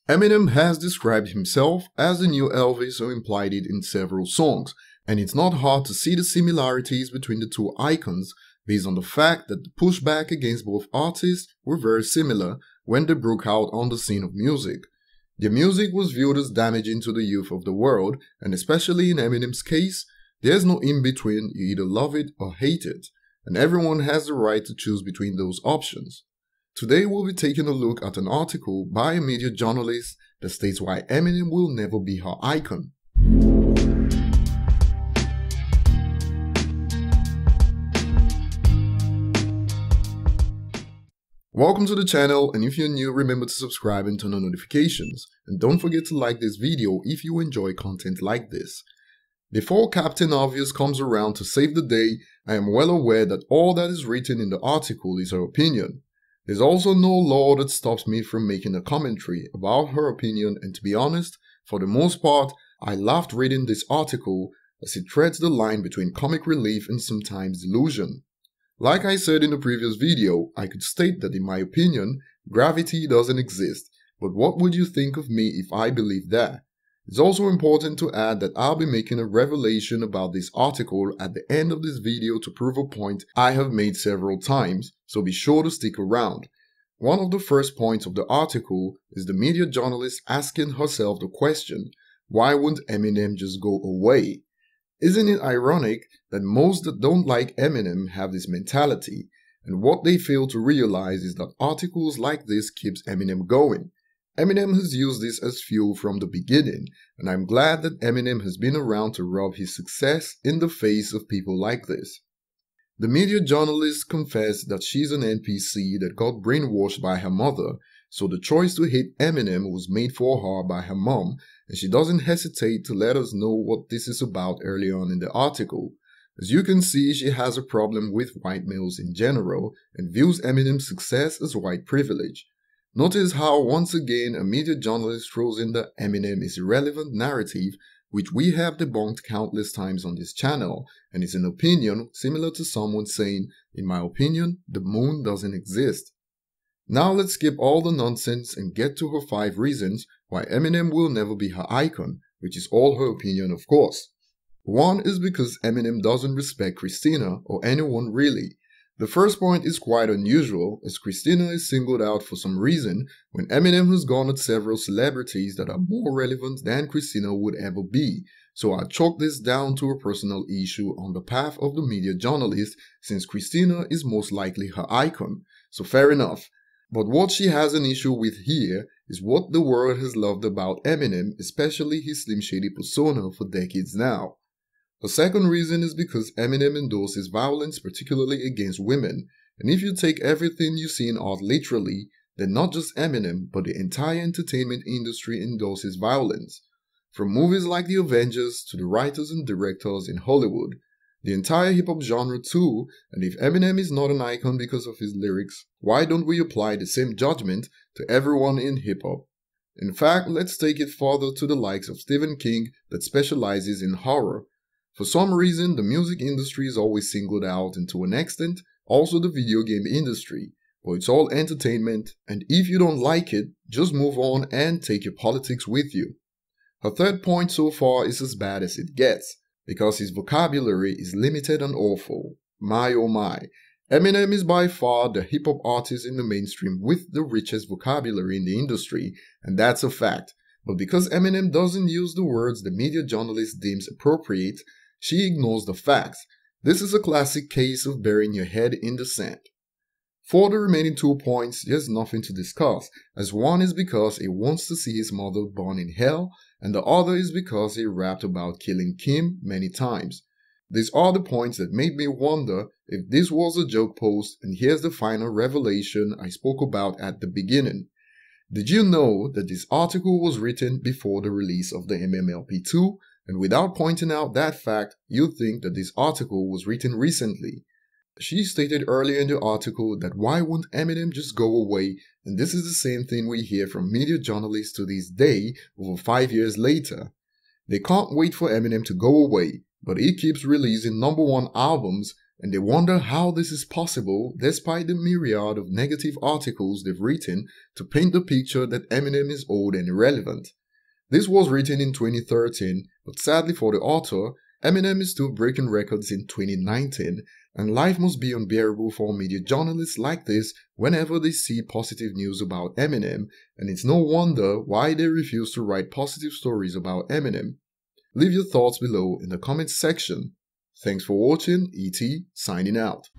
Eminem has described himself as the new Elvis or implied it in several songs, and it's not hard to see the similarities between the two icons based on the fact that the pushback against both artists were very similar when they broke out on the scene of music. Their music was viewed as damaging to the youth of the world, and especially in Eminem's case, there's no in-between, you either love it or hate it, and everyone has the right to choose between those options. Today we'll be taking a look at an article by a media journalist that states why Eminem will never be her icon. Welcome to the channel, and if you're new, remember to subscribe and turn on notifications. And don't forget to like this video if you enjoy content like this. Before Captain Obvious comes around to save the day, I am well aware that all that is written in the article is her opinion. There's also no law that stops me from making a commentary about her opinion, and to be honest, for the most part, I laughed reading this article as it treads the line between comic relief and sometimes delusion. Like I said in the previous video, I could state that in my opinion, gravity doesn't exist, but what would you think of me if I believed that? It's also important to add that I'll be making a revelation about this article at the end of this video to prove a point I have made several times, so be sure to stick around. One of the first points of the article is the media journalist asking herself the question, why wouldn't Eminem just go away? Isn't it ironic that most that don't like Eminem have this mentality, and what they fail to realize is that articles like this keeps Eminem going. Eminem has used this as fuel from the beginning, and I'm glad that Eminem has been around to rub his success in the face of people like this. The media journalist confessed that she's an NPC that got brainwashed by her mother, so the choice to hate Eminem was made for her by her mom, and she doesn't hesitate to let us know what this is about early on in the article. As you can see, she has a problem with white males in general and views Eminem's success as white privilege. Notice how once again a media journalist throws in the Eminem is irrelevant narrative, which we have debunked countless times on this channel, and is an opinion similar to someone saying, in my opinion, the moon doesn't exist. Now let's skip all the nonsense and get to her 5 reasons why Eminem will never be her icon, which is all her opinion of course. 1 is because Eminem doesn't respect Christina or anyone really. The first point is quite unusual, as Christina is singled out for some reason when Eminem has gone at several celebrities that are more relevant than Christina would ever be, so I chalk this down to a personal issue on the path of the media journalist since Christina is most likely her icon, so fair enough. But what she has an issue with here is what the world has loved about Eminem, especially his Slim Shady persona for decades now. The second reason is because Eminem endorses violence, particularly against women, and if you take everything you see in art literally, then not just Eminem, but the entire entertainment industry endorses violence. From movies like The Avengers to the writers and directors in Hollywood, the entire hip-hop genre too, and if Eminem is not an icon because of his lyrics, why don't we apply the same judgment to everyone in hip-hop? In fact, let's take it further to the likes of Stephen King that specializes in horror. For some reason, the music industry is always singled out, and to an extent, also the video game industry. But it's all entertainment, and if you don't like it, just move on and take your politics with you. Her third point so far is as bad as it gets, because his vocabulary is limited and awful. My oh my. Eminem is by far the hip-hop artist in the mainstream with the richest vocabulary in the industry, and that's a fact. But because Eminem doesn't use the words the media journalist deems appropriate, she ignores the facts. This is a classic case of burying your head in the sand. For the remaining 2 points, there's nothing to discuss, as one is because he wants to see his mother burn in hell, and the other is because he rapped about killing Kim many times. These are the points that made me wonder if this was a joke post, and here's the final revelation I spoke about at the beginning. Did you know that this article was written before the release of the MMLP2? And without pointing out that fact, you'd think that this article was written recently. She stated earlier in the article that why wouldn't Eminem just go away, and this is the same thing we hear from media journalists to this day over 5 years later. They can't wait for Eminem to go away, but he keeps releasing #1 albums, and they wonder how this is possible despite the myriad of negative articles they've written to paint the picture that Eminem is old and irrelevant. This was written in 2013, but sadly for the author, Eminem is still breaking records in 2019, and life must be unbearable for media journalists like this whenever they see positive news about Eminem, and it's no wonder why they refuse to write positive stories about Eminem. Leave your thoughts below in the comments section. Thanks for watching, ET signing out.